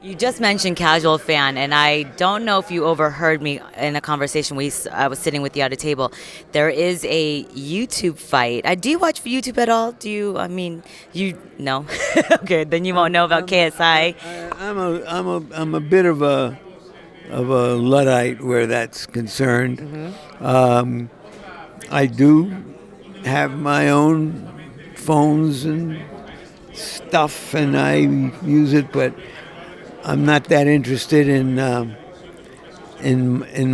You just mentioned casual fan, and I don't know if you overheard me in a conversation I was sitting with you at a table. There is a YouTube fight. Do you watch YouTube at all? Do you? I mean, you no. Okay, then you won't know about KSI. I'm a bit of a luddite where that's concerned. Um, I do have my own phones and stuff, and I use it, but I'm not that interested in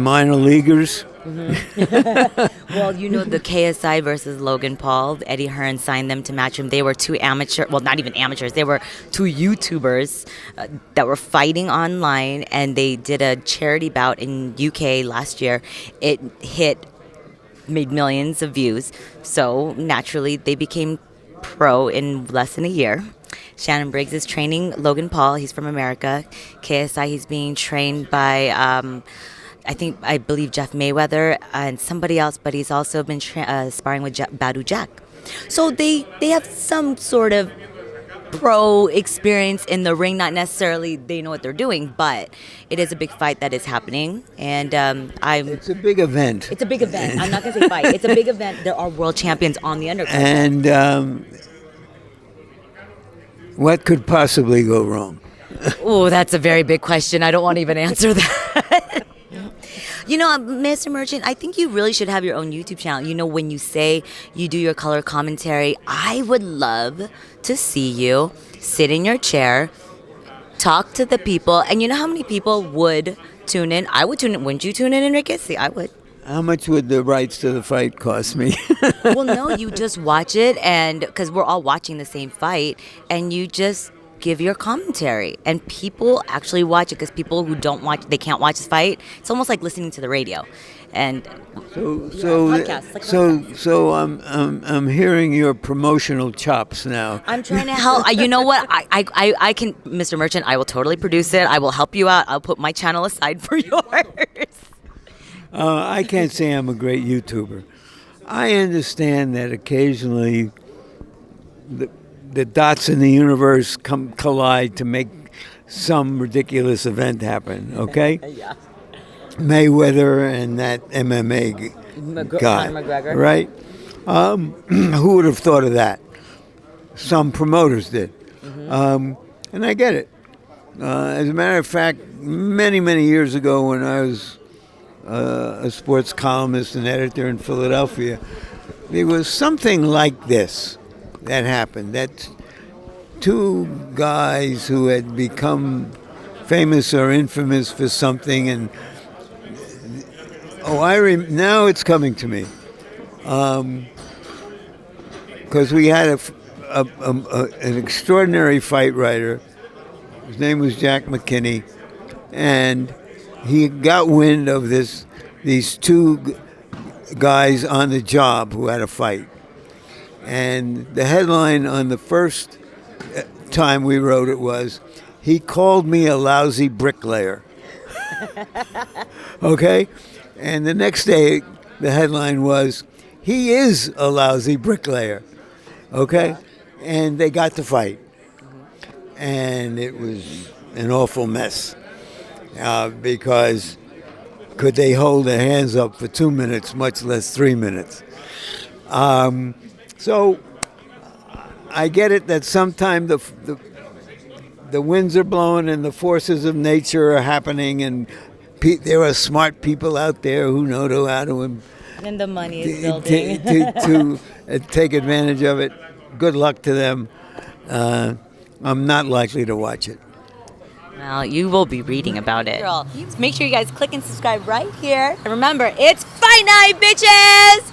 minor leaguers. Well, you know the KSI versus Logan Paul. Eddie Hearn signed them to match him. They were two amateur, well, not even amateurs. They were two YouTubers that were fighting online, and they did a charity bout in UK last year. It made millions of views. So naturally, they became pro in less than a year. Shannon Briggs is training Logan Paul. He's from America. KSI, he's being trained by I believe Jeff Mayweather and somebody else, but he's also been sparring with Badu Jack. So they have some sort of pro experience in the ring. Not necessarily they know what they're doing, but it is a big fight that is happening, and It's a big event. it's a big event. I'm not gonna say fight. It's a big event. There are world champions on the undercard. And what could possibly go wrong? Oh, that's a very big question. I don't want to even answer that. You know, Mr. Merchant, I think you really should have your own YouTube channel. You know, when you say you do your color commentary, I would love to see you sit in your chair, talk to the people, and you know how many people would tune in? I would tune in. Wouldn't you tune in, Enrique? See, I would. How much would the rights to the fight cost me? Well, no, you just watch it, and because we're all watching the same fight, and you just give your commentary, and people actually watch it. Because people who don't watch, they can't watch this fight. It's almost like listening to the radio, and podcasts, like so I'm hearing your promotional chops now. I'm trying to help. You know what? I can, Mr. Merchant. I will totally produce it. I will help you out. I'll put my channel aside for yours. I can't say I'm a great YouTuber. I understand that occasionally the dots in the universe collide to make some ridiculous event happen, okay? Yeah. Mayweather and that MMA guy, Conor McGregor. right? Who would have thought of that? Some promoters did. And I get it. As a matter of fact, many, many years ago when I was a sports columnist and editor in Philadelphia, there was something like this that happened. That two guys who had become famous or infamous for something, and now it's coming to me, because we had an extraordinary fight writer. His name was Jack McKinney, and he got wind of these two guys on the job who had a fight. And the headline on the first time we wrote it was, "He called me a lousy bricklayer." Okay? And the next day, the headline was, "He is a lousy bricklayer." Okay? And they got to fight. And it was an awful mess. Because could they hold their hands up for 2 minutes, much less 3 minutes? So I get it that sometimes the winds are blowing and the forces of nature are happening, and there are smart people out there who know how to And the money is building. to take advantage of it. Good luck to them. I'm not likely to watch it. Well, you will be reading about it. So make sure you guys click and subscribe right here. And remember, it's fight night, bitches!